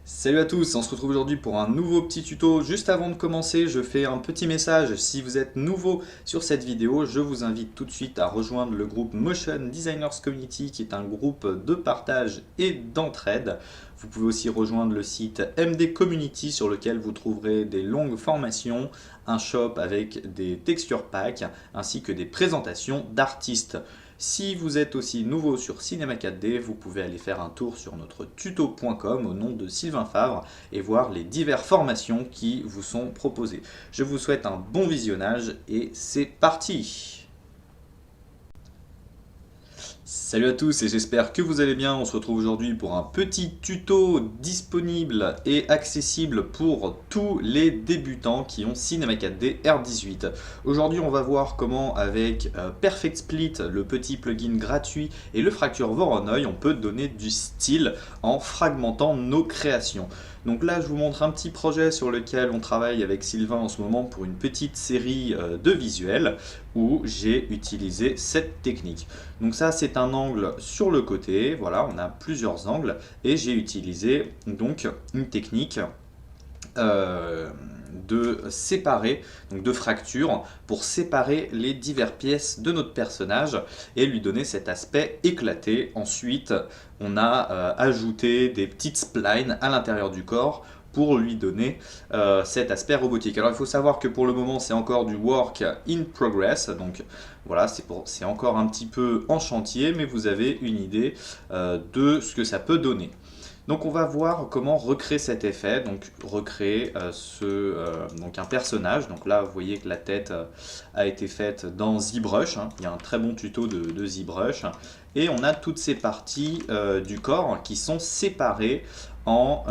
Salut à tous, on se retrouve aujourd'hui pour un nouveau petit tuto. Juste avant de commencer, je fais un petit message. Si vous êtes nouveau sur cette vidéo, je vous invite tout de suite à rejoindre le groupe Motion Designers Community qui est un groupe de partage et d'entraide. Vous pouvez aussi rejoindre le site MD Community sur lequel vous trouverez des longues formations, un shop avec des texture packs ainsi que des présentations d'artistes. Si vous êtes aussi nouveau sur Cinéma 4D, vous pouvez aller faire un tour sur notre tuto.com au nom de Sylvain Favre et voir les diverses formations qui vous sont proposées. Je vous souhaite un bon visionnage et c'est parti! Salut à tous et j'espère que vous allez bien. On se retrouve aujourd'hui pour un petit tuto disponible et accessible pour tous les débutants qui ont Cinema 4D R18. Aujourd'hui on va voir comment avec Perfect Split, le petit plugin gratuit et le Fracture Voronoi, on peut donner du style en fragmentant nos créations. Donc là je vous montre un petit projet sur lequel on travaille avec Sylvain en ce moment pour une petite série de visuels où j'ai utilisé cette technique. Donc ça c'est un angle sur le côté, voilà, on a plusieurs angles et j'ai utilisé donc une technique de séparer, donc de fracture, pour séparer les diverses pièces de notre personnage et lui donner cet aspect éclaté. Ensuite, on a ajouté des petites splines à l'intérieur du corps pour lui donner cet aspect robotique. Alors il faut savoir que pour le moment c'est encore du work in progress, donc voilà, c'est encore un petit peu en chantier, mais vous avez une idée de ce que ça peut donner. Donc on va voir comment recréer cet effet, donc recréer donc un personnage. Donc là vous voyez que la tête a été faite dans ZBrush, hein. Il y a un très bon tuto de ZBrush. Et on a toutes ces parties du corps qui sont séparées en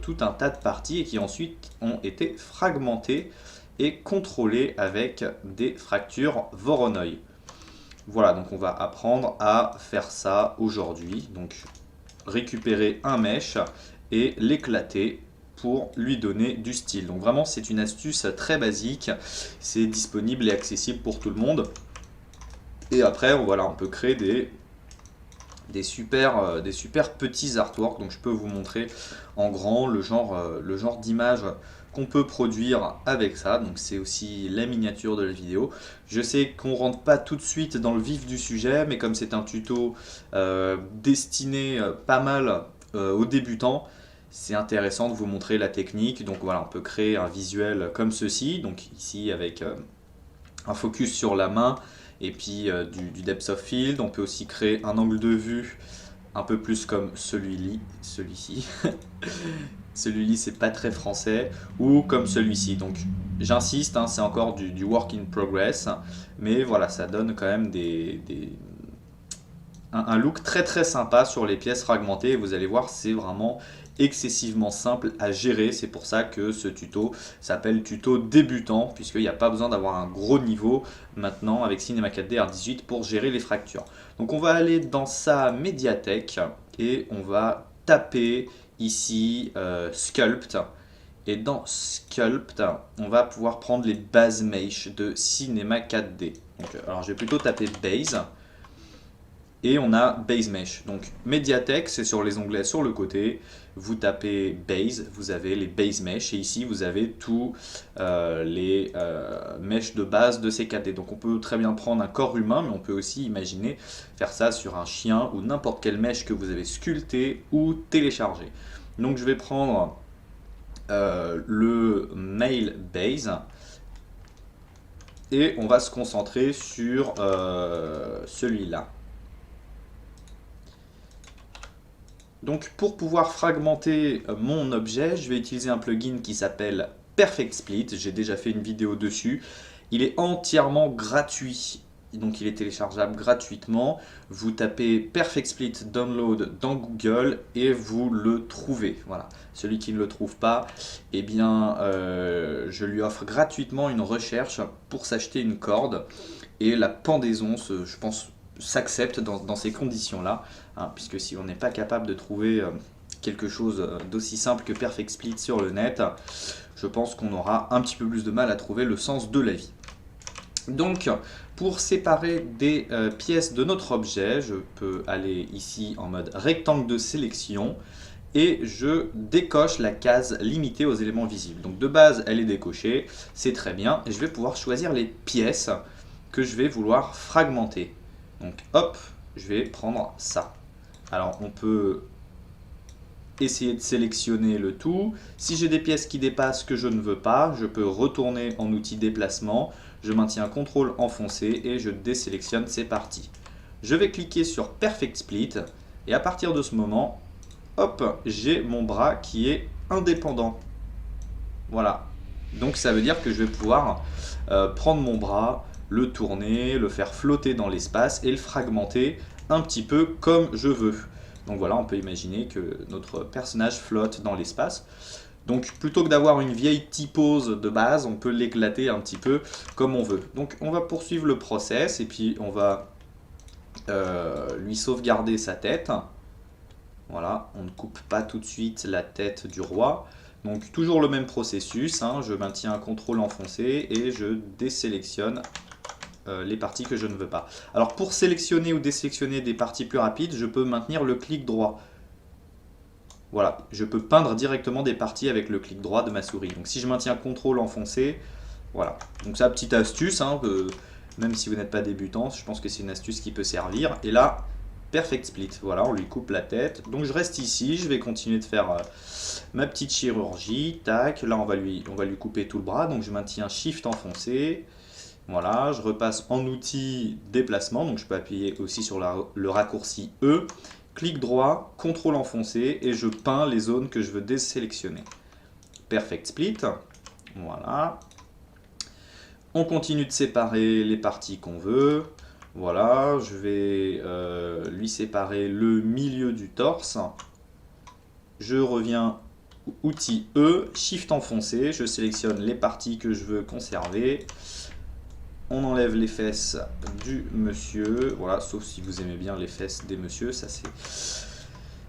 tout un tas de parties et qui ensuite ont été fragmentées et contrôlées avec des fractures Voronoi. Voilà, donc on va apprendre à faire ça aujourd'hui. Donc récupérer un mesh et l'éclater pour lui donner du style. Donc vraiment c'est une astuce très basique, c'est disponible et accessible pour tout le monde. Et après voilà, on peut créer des super petits artworks. Donc je peux vous montrer en grand le genre d'image qu'on peut produire avec ça. Donc c'est aussi la miniature de la vidéo. Je sais qu'on rentre pas tout de suite dans le vif du sujet, mais comme c'est un tuto destiné pas mal aux débutants, c'est intéressant de vous montrer la technique. Donc voilà, on peut créer un visuel comme ceci. Donc ici avec un focus sur la main et puis du depth of field. On peut aussi créer un angle de vue un peu plus comme celui-ci. Celui-ci c'est pas très français, ou comme celui-ci. Donc j'insiste, hein, c'est encore du work in progress, mais voilà, ça donne quand même un look très très sympa sur les pièces fragmentées. Et vous allez voir, c'est vraiment excessivement simple à gérer. C'est pour ça que ce tuto s'appelle tuto débutant, puisqu'il n'y a pas besoin d'avoir un gros niveau maintenant avec Cinema 4D R18 pour gérer les fractures. Donc on va aller dans sa médiathèque et on va taper ici Sculpt. Et dans Sculpt, on va pouvoir prendre les base mesh de Cinema 4D. Donc, alors je vais plutôt taper Base. Et on a Base Mesh. Donc médiathèque, c'est sur les onglets sur le côté. Vous tapez Base, vous avez les Base Mesh. Et ici, vous avez tous les meshs de base de ces 4D. Donc on peut très bien prendre un corps humain, mais on peut aussi imaginer faire ça sur un chien ou n'importe quel mesh que vous avez sculpté ou téléchargé. Donc je vais prendre le Male Base. Et on va se concentrer sur celui-là. Donc pour pouvoir fragmenter mon objet, je vais utiliser un plugin qui s'appelle Perfect Split. J'ai déjà fait une vidéo dessus. Il est entièrement gratuit, donc il est téléchargeable gratuitement. Vous tapez Perfect Split Download dans Google et vous le trouvez. Voilà. Celui qui ne le trouve pas, eh bien, je lui offre gratuitement une recherche pour s'acheter une corde. Et la pendaison, je pense, s'accepte dans ces conditions-là, hein, puisque si on n'est pas capable de trouver quelque chose d'aussi simple que Perfect Split sur le net, je pense qu'on aura un petit peu plus de mal à trouver le sens de la vie. Donc, pour séparer des pièces de notre objet, je peux aller ici en mode rectangle de sélection et je décoche la case limitée aux éléments visibles. Donc de base, elle est décochée, c'est très bien, et je vais pouvoir choisir les pièces que je vais vouloir fragmenter. Donc hop, je vais prendre ça. Alors on peut essayer de sélectionner le tout. Si j'ai des pièces qui dépassent que je ne veux pas, je peux retourner en outil déplacement, je maintiens CTRL enfoncé et je désélectionne ces parties. Je vais cliquer sur Perfect Split et à partir de ce moment, hop, j'ai mon bras qui est indépendant. Voilà. Donc ça veut dire que je vais pouvoir prendre mon bras, le tourner, le faire flotter dans l'espace et le fragmenter un petit peu comme je veux. Donc voilà, on peut imaginer que notre personnage flotte dans l'espace. Donc plutôt que d'avoir une vieille typose de base, on peut l'éclater un petit peu comme on veut. Donc on va poursuivre le process et puis on va lui sauvegarder sa tête. Voilà, on ne coupe pas tout de suite la tête du roi. Donc toujours le même processus, hein, je maintiens un CTRL enfoncé et je désélectionne les parties que je ne veux pas. Alors pour sélectionner ou désélectionner des parties plus rapides, je peux maintenir le clic droit. Voilà, je peux peindre directement des parties avec le clic droit de ma souris. Donc si je maintiens CTRL enfoncé, voilà. Donc ça, petite astuce, hein, même si vous n'êtes pas débutant, je pense que c'est une astuce qui peut servir. Et là, Perfect Split, voilà, on lui coupe la tête. Donc je reste ici, je vais continuer de faire ma petite chirurgie. Tac, là on va lui couper tout le bras. Donc je maintiens Shift enfoncé. Voilà, je repasse en outil déplacement. Donc je peux appuyer aussi sur le raccourci E. Clic droit, CTRL enfoncé et je peins les zones que je veux désélectionner. Perfect Split, voilà. On continue de séparer les parties qu'on veut. Voilà, je vais lui séparer le milieu du torse. Je reviens outil E, Shift enfoncé, je sélectionne les parties que je veux conserver. On enlève les fesses du monsieur, voilà, sauf si vous aimez bien les fesses des messieurs, ça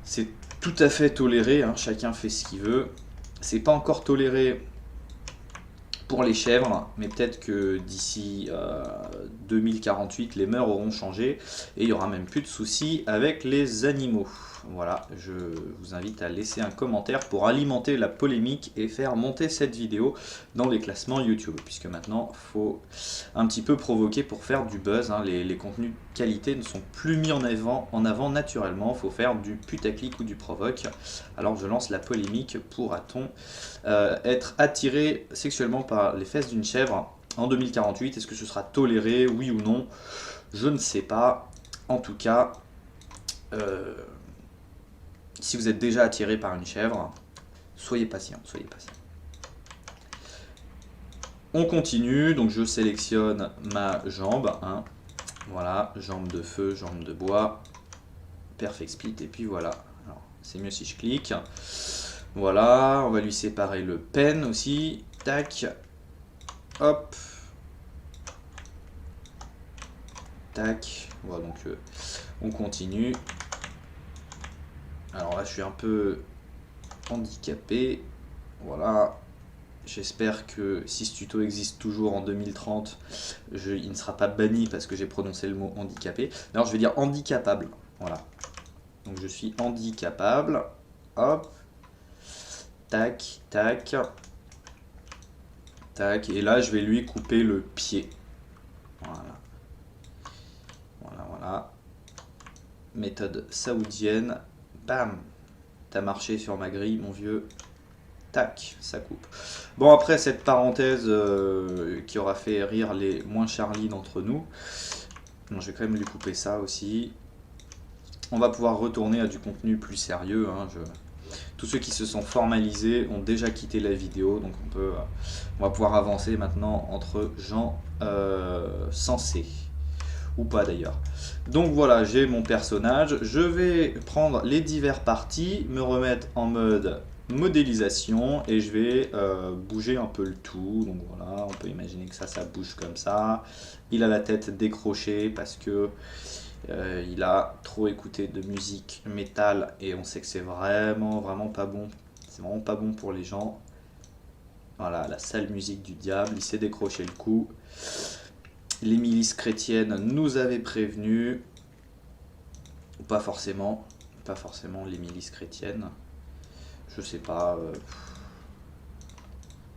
c'est tout à fait toléré, hein, chacun fait ce qu'il veut. C'est pas encore toléré pour les chèvres, mais peut-être que d'ici 2048, les mœurs auront changé et il n'y aura même plus de soucis avec les animaux. Voilà, je vous invite à laisser un commentaire pour alimenter la polémique et faire monter cette vidéo dans les classements YouTube, puisque maintenant, il faut un petit peu provoquer pour faire du buzz. Hein. Les contenus de qualité ne sont plus mis en avant naturellement, il faut faire du putaclic ou du provoque. Alors je lance la polémique, pourra-t-on être attiré sexuellement par les fesses d'une chèvre en 2048? Est-ce que ce sera toléré, oui ou non? Je ne sais pas. En tout cas, si vous êtes déjà attiré par une chèvre, soyez patient, soyez patient. On continue, donc je sélectionne ma jambe. Hein. Voilà, jambe de feu, jambe de bois. Perfect split, et puis voilà. C'est mieux si je clique. Voilà, on va lui séparer le pen aussi. Tac. Hop. Tac. Voilà, donc on continue. Alors là, je suis un peu handicapé. Voilà. J'espère que si ce tuto existe toujours en 2030, il ne sera pas banni parce que j'ai prononcé le mot handicapé. Alors je vais dire handicapable. Voilà. Donc je suis handicapable. Hop. Tac, tac. Tac. Et là, je vais lui couper le pied. Voilà. Voilà, voilà. Méthode saoudienne. Bam. T'as marché sur ma grille, mon vieux. Tac, ça coupe. Bon, après cette parenthèse qui aura fait rire les moins Charlie d'entre nous, bon, je vais quand même lui couper ça aussi. On va pouvoir retourner à du contenu plus sérieux. Hein, tous ceux qui se sont formalisés ont déjà quitté la vidéo, donc on va pouvoir avancer maintenant entre gens sensés. Ou pas d'ailleurs. Donc voilà, j'ai mon personnage. Je vais prendre les divers parties, me remettre en mode modélisation et je vais bouger un peu le tout. Donc voilà, on peut imaginer que ça bouge comme ça. Il a la tête décrochée parce que il a trop écouté de musique métal et on sait que c'est vraiment pas bon. C'est vraiment pas bon pour les gens. Voilà, la sale musique du diable, il s'est décroché le cou. Les milices chrétiennes nous avaient prévenus. Pas forcément les milices chrétiennes. Je sais pas.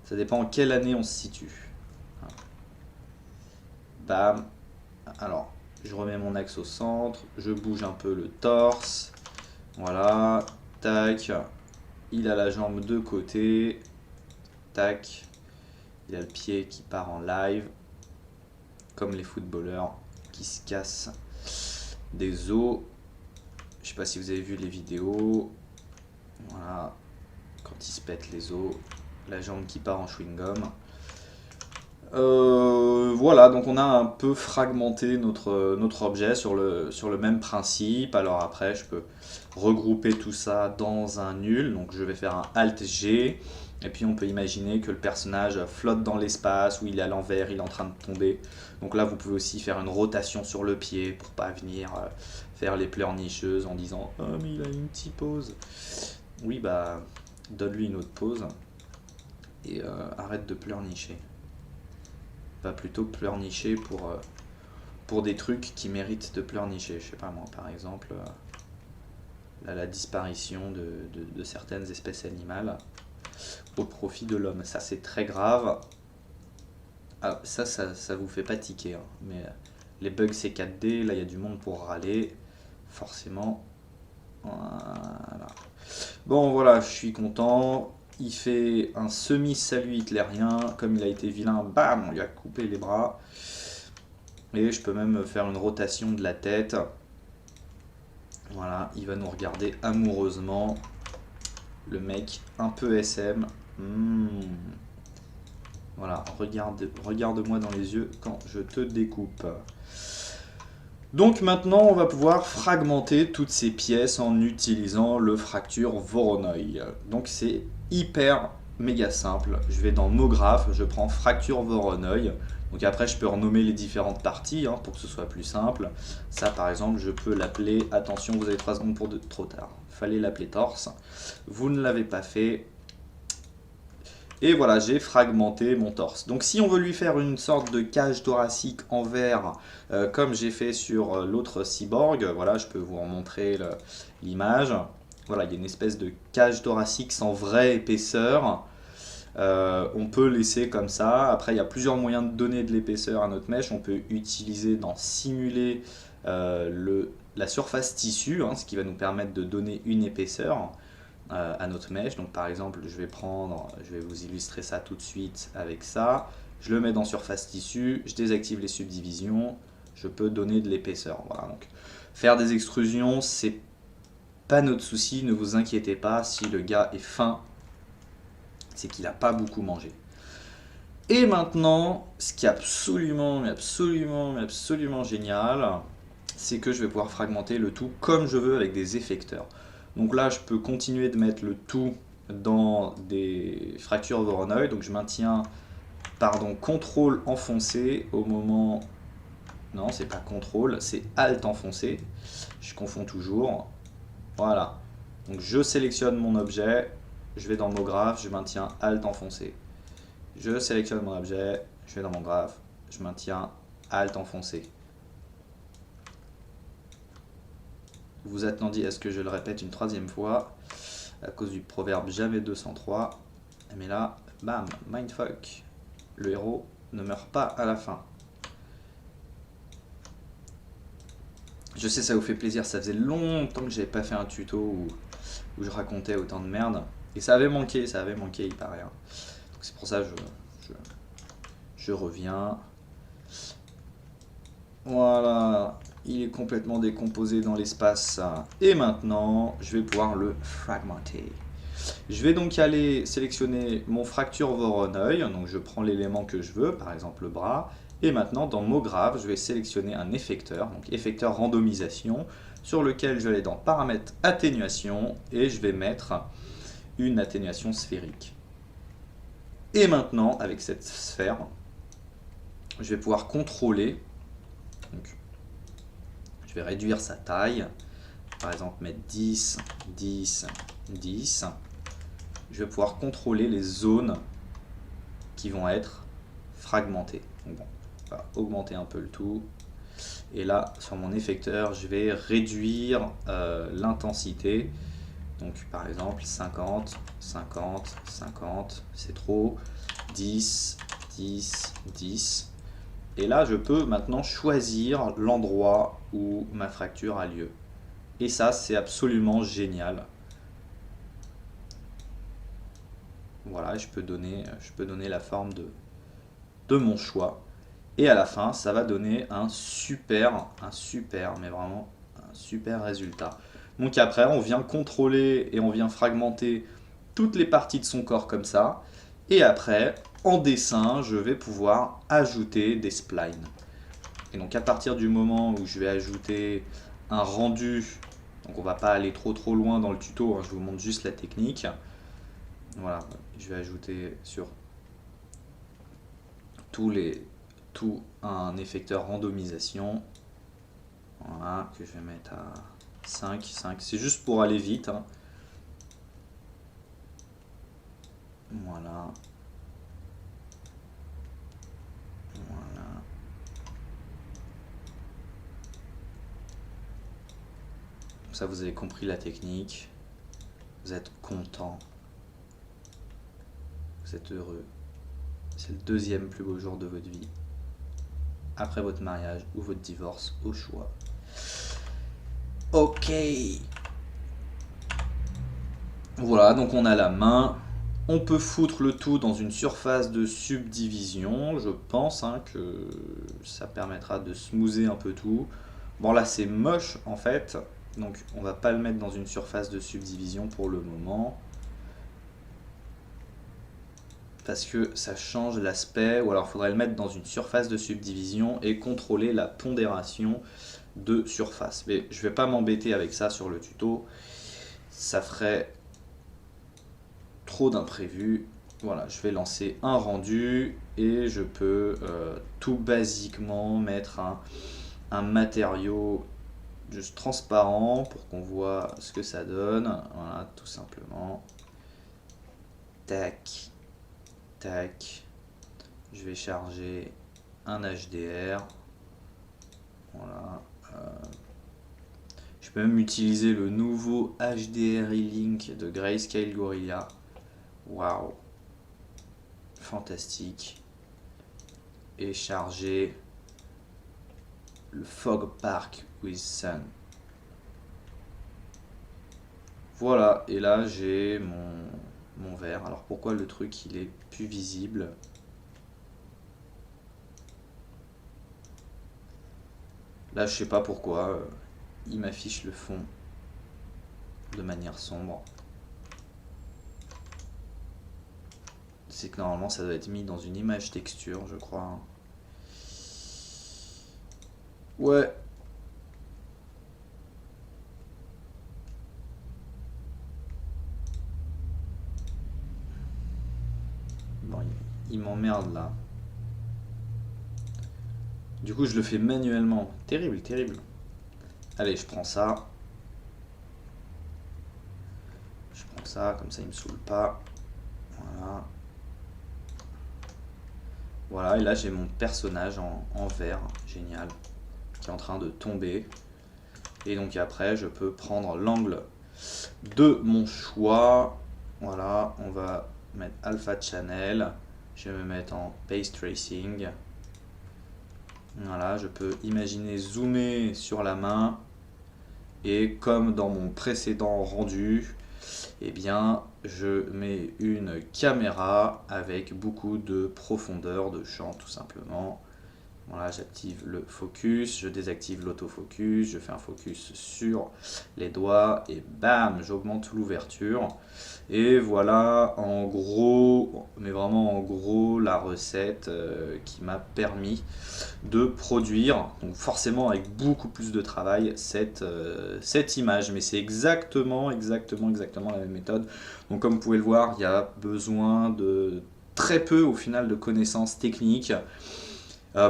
Ça dépend en quelle année on se situe. Bam. Alors, je remets mon axe au centre. Je bouge un peu le torse. Voilà. Tac. Il a la jambe de côté. Tac. Il a le pied qui part en live. Comme les footballeurs qui se cassent des os. Je sais pas si vous avez vu les vidéos. Voilà. Quand il se pète les os. La jambe qui part en chewing-gum. Voilà, donc on a un peu fragmenté notre objet sur le même principe. Alors après, je peux regrouper tout ça dans un nul. Donc je vais faire un Alt G. Et puis on peut imaginer que le personnage flotte dans l'espace, où il est à l'envers, il est en train de tomber. Donc là, vous pouvez aussi faire une rotation sur le pied pour pas venir faire les pleurnicheuses en disant « Oh, mais il a une petite pause ». Oui, bah, donne-lui une autre pause. Et arrête de pleurnicher. Va plutôt pleurnicher pour des trucs qui méritent de pleurnicher. Je sais pas moi, par exemple, la disparition de certaines espèces animales au profit de l'homme. Ça, c'est très grave. Ah, ça vous fait pas tiquer, hein. Mais les bugs c'est 4D, là il y a du monde pour râler. Forcément. Voilà. Bon voilà, je suis content. Il fait un semi-salut hitlérien. Comme il a été vilain, bam, on lui a coupé les bras. Et je peux même faire une rotation de la tête. Voilà, il va nous regarder amoureusement. Le mec un peu SM. Voilà, regarde-moi dans les yeux quand je te découpe. Donc maintenant, on va pouvoir fragmenter toutes ces pièces en utilisant le fracture Voronoi. Donc c'est hyper méga simple. Je vais dans MoGraph, je prends fracture Voronoi. Donc après, je peux renommer les différentes parties pour que ce soit plus simple. Ça, par exemple, je peux l'appeler, attention, vous avez 3 secondes pour trop tard. Fallait l'appeler torse. Vous ne l'avez pas fait. Et voilà, j'ai fragmenté mon torse. Donc si on veut lui faire une sorte de cage thoracique en verre, comme j'ai fait sur l'autre cyborg, voilà, je peux vous remontrer l'image. Voilà, il y a une espèce de cage thoracique sans vraie épaisseur. On peut laisser comme ça. Après, il y a plusieurs moyens de donner de l'épaisseur à notre mèche. On peut utiliser dans simuler la surface tissu, ce qui va nous permettre de donner une épaisseur à notre mèche. Donc par exemple, je vais vous illustrer ça tout de suite avec ça. Je le mets dans surface tissu, je désactive les subdivisions, je peux donner de l'épaisseur. Voilà, donc faire des extrusions, c'est pas notre souci, ne vous inquiétez pas. Si le gars est fin, c'est qu'il n'a pas beaucoup mangé. Et maintenant, ce qui est absolument génial, c'est que je vais pouvoir fragmenter le tout comme je veux avec des effecteurs. Donc là, je peux continuer de mettre le tout dans des fractures Voronoi. Donc je maintiens, CTRL enfoncé au moment... Non, c'est pas CTRL, c'est ALT enfoncé. Je confonds toujours. Voilà. Donc je sélectionne mon objet, je vais dans MoGraph, je maintiens ALT enfoncé. Je sélectionne mon objet, je vais dans mon graphe, je maintiens ALT enfoncé. Vous attendiez à ce que je le répète une 3e fois, à cause du proverbe jamais 203. Mais là, bam, mindfuck. Le héros ne meurt pas à la fin. Je sais, ça vous fait plaisir, ça faisait longtemps que j'avais pas fait un tuto où je racontais autant de merde. Et ça avait manqué, il paraît. Donc c'est pour ça que je reviens. Voilà. Il est complètement décomposé dans l'espace. Et maintenant, je vais pouvoir le fragmenter. Je vais donc aller sélectionner mon fracture Voronoi. Donc je prends l'élément que je veux, par exemple le bras. Et maintenant, dans MoGraph, je vais sélectionner un effecteur, donc effecteur randomisation, sur lequel je vais aller dans paramètres atténuation et je vais mettre une atténuation sphérique. Et maintenant, avec cette sphère, je vais pouvoir contrôler. Donc, je vais réduire sa taille, par exemple mettre 10, 10, 10. Je vais pouvoir contrôler les zones qui vont être fragmentées. Donc bon, on va augmenter un peu le tout. Et là, sur mon effecteur, je vais réduire l'intensité Donc par exemple 50, 50, 50, c'est trop, 10, 10, 10. Et là je peux maintenant choisir l'endroit où ma fracture a lieu. Et ça c'est absolument génial. Voilà, je peux donner la forme de mon choix. Et à la fin, ça va donner un super, mais vraiment un super résultat. Donc après, on vient contrôler et on vient fragmenter toutes les parties de son corps comme ça. Et après, en dessin, je vais pouvoir ajouter des splines. Et donc à partir du moment où je vais ajouter un rendu, donc on va pas aller trop loin dans le tuto, hein, je vous montre juste la technique. Voilà, je vais ajouter sur tout un effecteur randomisation. Voilà, que je vais mettre à 5. C'est juste pour aller vite, hein. Voilà. Voilà. Comme ça, vous avez compris la technique. Vous êtes content. Vous êtes heureux. C'est le deuxième plus beau jour de votre vie. Après votre mariage ou votre divorce, au choix. Ok. Voilà, donc on a la main. On peut foutre le tout dans une surface de subdivision. Je pense hein, que ça permettra de smoother un peu tout. Bon là c'est moche en fait. Donc on va pas le mettre dans une surface de subdivision pour le moment. Parce que ça change l'aspect. Ou alors il faudrait le mettre dans une surface de subdivision et contrôler la pondération de surface. Mais je vais pas m'embêter avec ça sur le tuto. Ça ferait trop d'imprévus. Voilà, je vais lancer un rendu et je peux tout basiquement mettre un matériau juste transparent pour qu'on voit ce que ça donne. Voilà, tout simplement. Tac, tac. Je vais charger un HDR. Voilà. Je peux même utiliser le nouveau HDR E-Link de Grayscale Gorilla. Waouh, fantastique. Et charger le Fog Park with Sun. Voilà, et là j'ai mon verre. Alors pourquoi le truc il est plus visible? Là je sais pas pourquoi, il m'affiche le fond de manière sombre. C'est que normalement ça doit être mis dans une image texture, je crois. Ouais. Bon, il m'emmerde là. Du coup, je le fais manuellement. Terrible, terrible. Allez, je prends ça. Je prends ça, comme ça il me saoule pas. Voilà. Voilà, et là j'ai mon personnage en vert, génial, qui est en train de tomber. Et donc après, je peux prendre l'angle de mon choix. Voilà, on va mettre Alpha Channel. Je vais me mettre en Pace Tracing. Voilà, je peux imaginer zoomer sur la main. Et comme dans mon précédent rendu, eh bien, je mets une caméra avec beaucoup de profondeur de champ tout simplement. Voilà, j'active le focus, je désactive l'autofocus, je fais un focus sur les doigts et bam, j'augmente l'ouverture. Et voilà en gros, mais vraiment en gros, la recette qui m'a permis de produire, donc forcément avec beaucoup plus de travail, cette image. Mais c'est exactement la même méthode. Donc comme vous pouvez le voir, il y a besoin de très peu au final de connaissances techniques.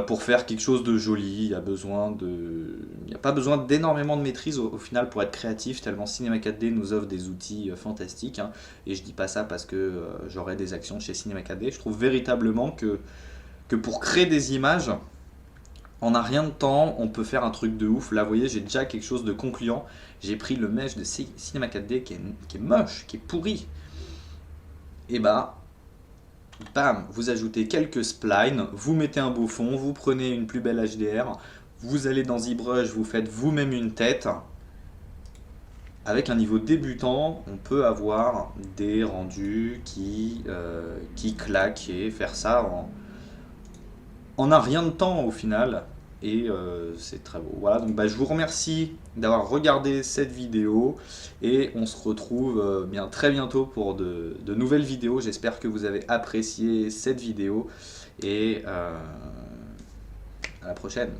Pour faire quelque chose de joli, il n'y a pas besoin d'énormément de maîtrise au final pour être créatif, tellement Cinema 4D nous offre des outils fantastiques. Hein. Et je dis pas ça parce que j'aurai des actions chez Cinema 4D. Je trouve véritablement que pour créer des images, En un rien de temps, on peut faire un truc de ouf. Là, vous voyez, j'ai déjà quelque chose de concluant. J'ai pris le mesh de Cinema 4D qui est moche, qui est pourri. Et bah, bam, vous ajoutez quelques splines, vous mettez un beau fond, vous prenez une plus belle HDR, vous allez dans ZBrush, vous faites vous-même une tête. Avec un niveau débutant, on peut avoir des rendus qui claquent et faire ça en un rien de temps au final. Et c'est très beau. Voilà, donc bah, je vous remercie d'avoir regardé cette vidéo et on se retrouve bien très bientôt pour de nouvelles vidéos. J'espère que vous avez apprécié cette vidéo et à la prochaine.